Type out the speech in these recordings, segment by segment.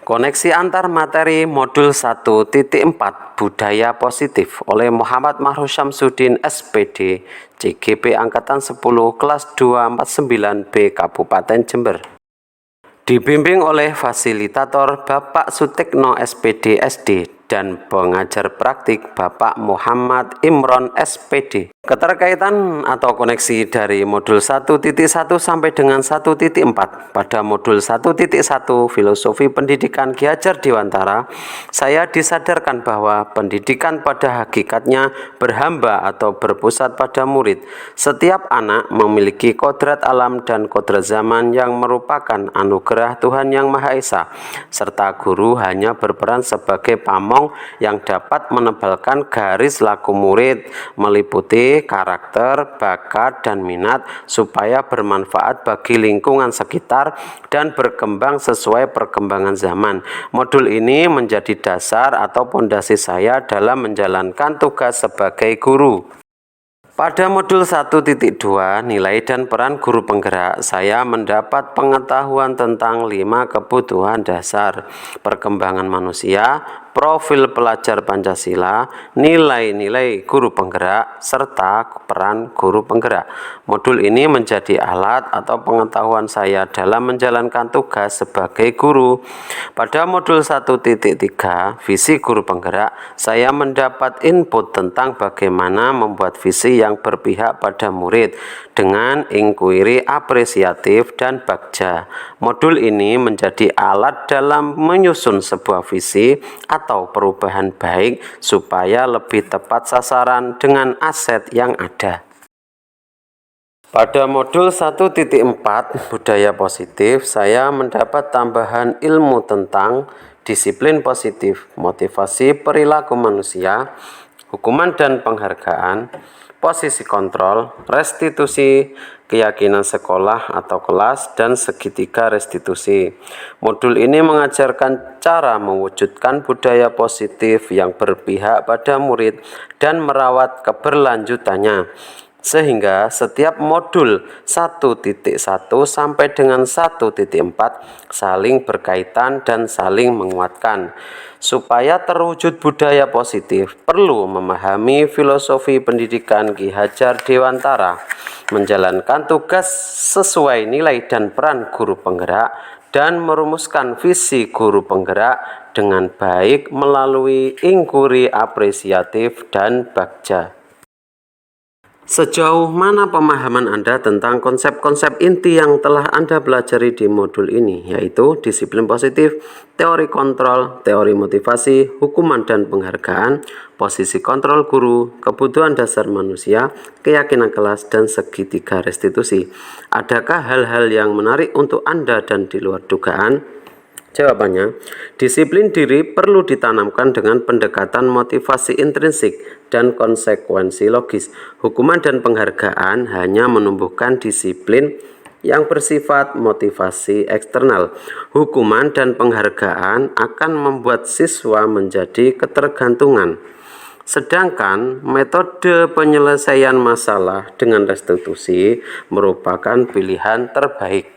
Koneksi antar materi modul 1.4 Budaya Positif oleh Muhammad Mahru Syamsuddin SPD, CGP Angkatan 10 Kelas 249B Kabupaten Jember. Dibimbing oleh fasilitator Bapak Sutekno SPD SD dan pengajar praktik Bapak Muhammad Imron SPD. Keterkaitan atau koneksi dari modul 1.1 sampai dengan 1.4 pada modul 1.1 Filosofi Pendidikan Ki Hajar Dewantara, saya disadarkan bahwa pendidikan pada hakikatnya berhamba atau berpusat pada murid. Setiap anak memiliki kodrat alam dan kodrat zaman yang merupakan anugerah Tuhan Yang Maha Esa, serta guru hanya berperan sebagai pamong yang dapat menebalkan garis laku murid, meliputi karakter, bakat, dan minat supaya bermanfaat bagi lingkungan sekitar dan berkembang sesuai perkembangan zaman. Modul ini menjadi dasar atau pondasi saya dalam menjalankan tugas sebagai guru. Pada modul 1.2 Nilai dan Peran Guru Penggerak, saya mendapat pengetahuan tentang 5 kebutuhan dasar perkembangan manusia, profil pelajar Pancasila, nilai-nilai guru penggerak, serta peran guru penggerak. Modul ini menjadi alat atau pengetahuan saya dalam menjalankan tugas sebagai guru. Pada modul 1.3 Visi Guru Penggerak, saya mendapat input tentang bagaimana membuat visi yang berpihak pada murid dengan inquiry apresiatif dan bagja. Modul ini menjadi alat dalam menyusun sebuah visi atau perubahan baik supaya lebih tepat sasaran dengan aset yang ada. Pada modul 1.4 Budaya Positif, saya mendapat tambahan ilmu tentang disiplin positif, motivasi perilaku manusia, hukuman dan penghargaan, posisi kontrol, restitusi, keyakinan sekolah atau kelas, dan segitiga restitusi. Modul ini mengajarkan cara mewujudkan budaya positif yang berpihak pada murid dan merawat keberlanjutannya, sehingga setiap modul 1.1 sampai dengan 1.4 saling berkaitan dan saling menguatkan. Supaya terwujud budaya positif, perlu memahami filosofi pendidikan Ki Hajar Dewantara, menjalankan tugas sesuai nilai dan peran guru penggerak, dan merumuskan visi guru penggerak dengan baik melalui inquiry apresiatif dan bagja. Sejauh mana pemahaman Anda tentang konsep-konsep inti yang telah Anda pelajari di modul ini, yaitu disiplin positif, teori kontrol, teori motivasi, hukuman dan penghargaan, posisi kontrol guru, kebutuhan dasar manusia, keyakinan kelas, dan segitiga restitusi? Adakah hal-hal yang menarik untuk Anda dan di luar dugaan? Jawabannya, disiplin diri perlu ditanamkan dengan pendekatan motivasi intrinsik dan konsekuensi logis. Hukuman dan penghargaan hanya menumbuhkan disiplin yang bersifat motivasi eksternal. Hukuman dan penghargaan akan membuat siswa menjadi ketergantungan. Sedangkan metode penyelesaian masalah dengan restitusi merupakan pilihan terbaik.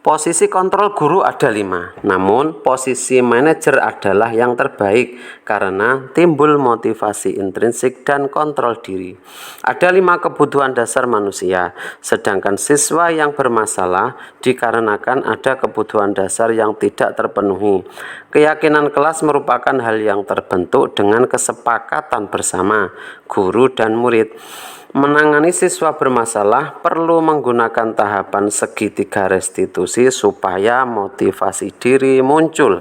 Posisi kontrol guru ada 5, namun posisi manajer adalah yang terbaik karena timbul motivasi intrinsik dan kontrol diri. Ada 5 kebutuhan dasar manusia, sedangkan siswa yang bermasalah dikarenakan ada kebutuhan dasar yang tidak terpenuhi. Keyakinan kelas merupakan hal yang terbentuk dengan kesepakatan bersama guru dan murid. Menangani siswa bermasalah perlu menggunakan tahapan segitiga restitusi supaya motivasi diri muncul.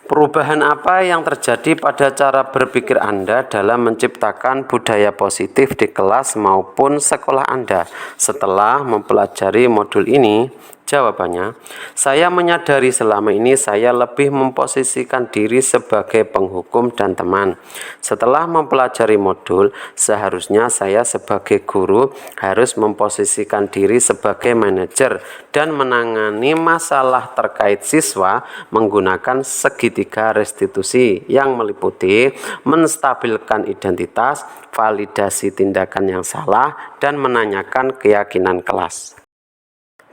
Perubahan apa yang terjadi pada cara berpikir Anda dalam menciptakan budaya positif di kelas maupun sekolah Anda setelah mempelajari modul ini? Jawabannya, saya menyadari selama ini saya lebih memposisikan diri sebagai penghukum dan teman. Setelah mempelajari modul, seharusnya saya sebagai guru harus memposisikan diri sebagai manajer dan menangani masalah terkait siswa menggunakan segitiga restitusi yang meliputi menstabilkan identitas, validasi tindakan yang salah, dan menanyakan keyakinan kelas.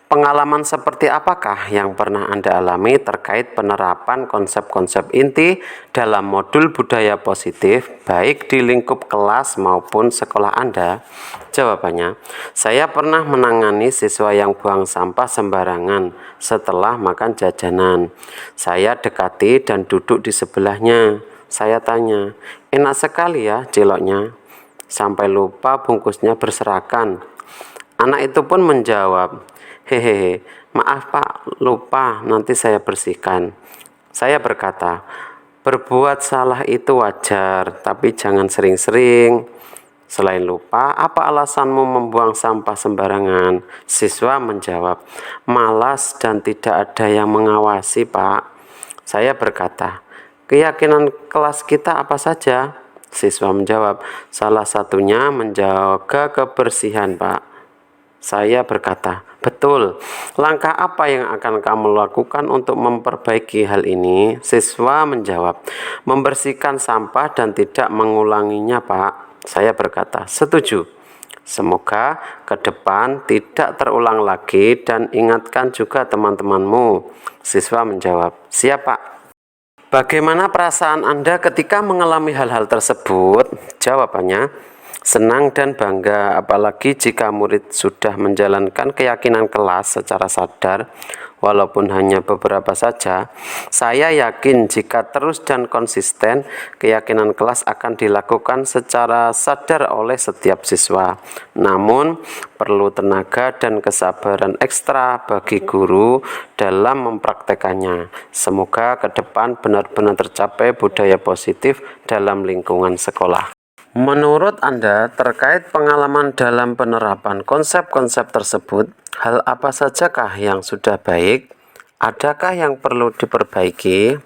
Pengalaman seperti apakah yang pernah Anda alami terkait penerapan konsep-konsep inti dalam modul budaya positif, baik di lingkup kelas maupun sekolah Anda? Jawabannya, saya pernah menangani siswa yang buang sampah sembarangan setelah makan jajanan. Saya dekati dan duduk di sebelahnya. Saya tanya, enak sekali ya ciloknya? Sampai lupa bungkusnya berserakan. Anak itu pun menjawab, hehehe, maaf Pak, lupa, nanti saya bersihkan. Saya berkata, berbuat salah itu wajar, tapi jangan sering-sering. Selain lupa, apa alasanmu membuang sampah sembarangan? Siswa menjawab, malas dan tidak ada yang mengawasi, Pak. Saya berkata, keyakinan kelas kita apa saja? Siswa menjawab, salah satunya menjaga kebersihan, Pak. Saya berkata, betul. Langkah apa yang akan kamu lakukan untuk memperbaiki hal ini? Siswa menjawab, membersihkan sampah dan tidak mengulanginya, Pak. Saya berkata, setuju. Semoga ke depan tidak terulang lagi dan ingatkan juga teman-temanmu. Siswa menjawab, siap, Pak. Bagaimana perasaan Anda ketika mengalami hal-hal tersebut? Jawabannya, senang dan bangga, apalagi jika murid sudah menjalankan keyakinan kelas secara sadar, walaupun hanya beberapa saja. Saya yakin jika terus dan konsisten, keyakinan kelas akan dilakukan secara sadar oleh setiap siswa. Namun, perlu tenaga dan kesabaran ekstra bagi guru dalam mempraktekannya. Semoga ke depan benar-benar tercapai budaya positif dalam lingkungan sekolah. Menurut Anda, terkait pengalaman dalam penerapan konsep-konsep tersebut, hal apa sajakah yang sudah baik? Adakah yang perlu diperbaiki?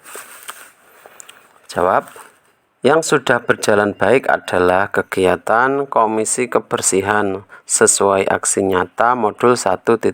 Jawab, yang sudah berjalan baik adalah kegiatan Komisi Kebersihan sesuai aksi nyata modul 1.1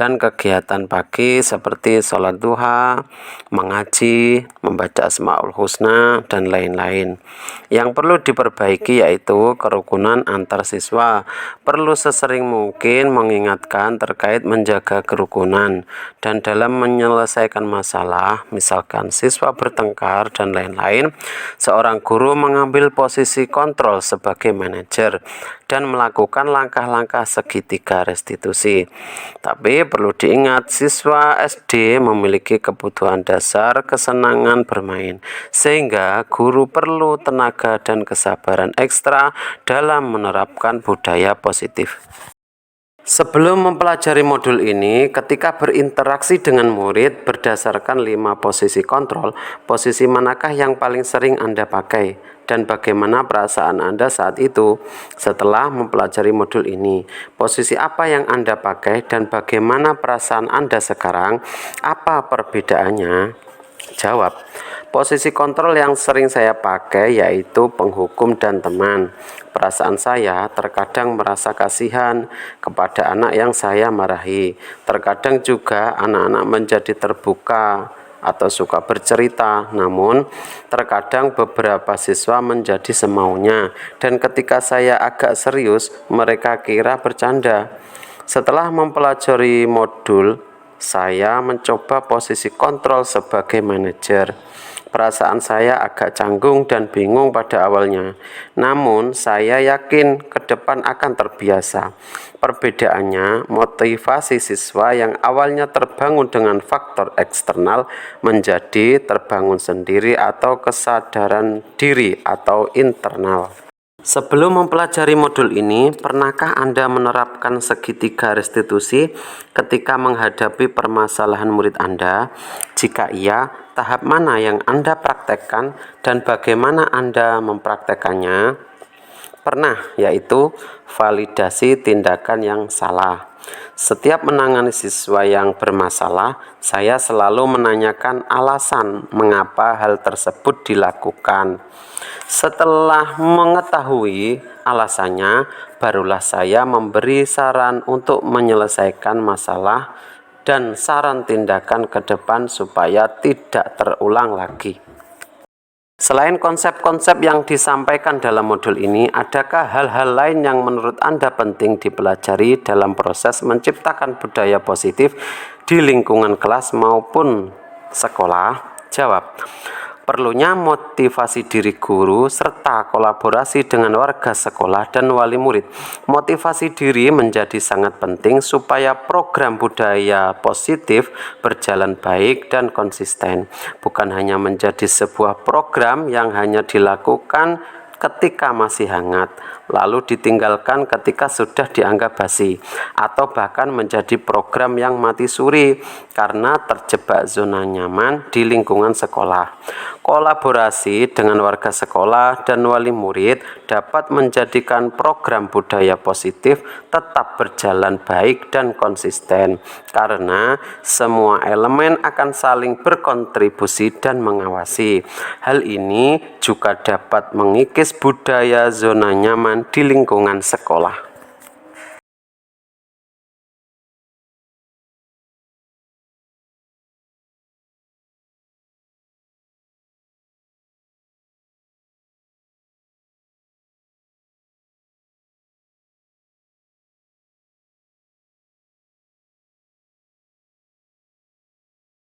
dan kegiatan pagi seperti sholat duha, mengaji, membaca Asmaul Husna, dan lain-lain. Yang perlu diperbaiki yaitu kerukunan antar siswa. Perlu sesering mungkin mengingatkan terkait menjaga kerukunan dan dalam menyelesaikan masalah, misalkan siswa bertengkar dan lain-lain, seorang guru mengambil posisi kontrol sebagai manajer dan melakukan langkah-langkah segitiga restitusi. Tapi perlu diingat, siswa SD memiliki kebutuhan dasar kesenangan bermain, sehingga guru perlu tenaga dan kesabaran ekstra dalam menerapkan budaya positif. Sebelum mempelajari modul ini, ketika berinteraksi dengan murid berdasarkan 5 posisi kontrol, posisi manakah yang paling sering Anda pakai? Dan bagaimana perasaan Anda saat itu setelah mempelajari modul ini? Posisi apa yang Anda pakai dan bagaimana perasaan Anda sekarang? Apa perbedaannya? Jawab, posisi kontrol yang sering saya pakai yaitu penghukum dan teman. Perasaan saya terkadang merasa kasihan kepada anak yang saya marahi. Terkadang juga anak-anak menjadi terbuka atau suka bercerita, namun terkadang beberapa siswa menjadi semaunya, dan ketika saya agak serius, mereka kira bercanda. Setelah mempelajari modul, saya mencoba posisi kontrol sebagai manajer. Perasaan saya agak canggung dan bingung pada awalnya, namun saya yakin ke depan akan terbiasa. Perbedaannya, motivasi siswa yang awalnya terbangun dengan faktor eksternal menjadi terbangun sendiri atau kesadaran diri atau internal. Sebelum mempelajari modul ini, pernahkah Anda menerapkan segitiga restitusi ketika menghadapi permasalahan murid Anda? Jika iya, tahap mana yang Anda praktekkan dan bagaimana Anda mempraktekannya? Pernah, yaitu validasi tindakan yang salah. Setiap menangani siswa yang bermasalah, saya selalu menanyakan alasan mengapa hal tersebut dilakukan. Setelah mengetahui alasannya, barulah saya memberi saran untuk menyelesaikan masalah dan saran tindakan ke depan supaya tidak terulang lagi. Selain konsep-konsep yang disampaikan dalam modul ini, adakah hal-hal lain yang menurut Anda penting dipelajari dalam proses menciptakan budaya positif di lingkungan kelas maupun sekolah? Jawab. Perlunya motivasi diri guru serta kolaborasi dengan warga sekolah dan wali murid. Motivasi diri menjadi sangat penting supaya program budaya positif berjalan baik dan konsisten. Bukan hanya menjadi sebuah program yang hanya dilakukan ketika masih hangat, lalu ditinggalkan ketika sudah dianggap basi, atau bahkan menjadi program yang mati suri karena terjebak zona nyaman di lingkungan sekolah. Kolaborasi dengan warga sekolah dan wali murid dapat menjadikan program budaya positif tetap berjalan baik dan konsisten, karena semua elemen akan saling berkontribusi dan mengawasi. Hal ini juga dapat mengikis budaya zona nyaman di lingkungan sekolah.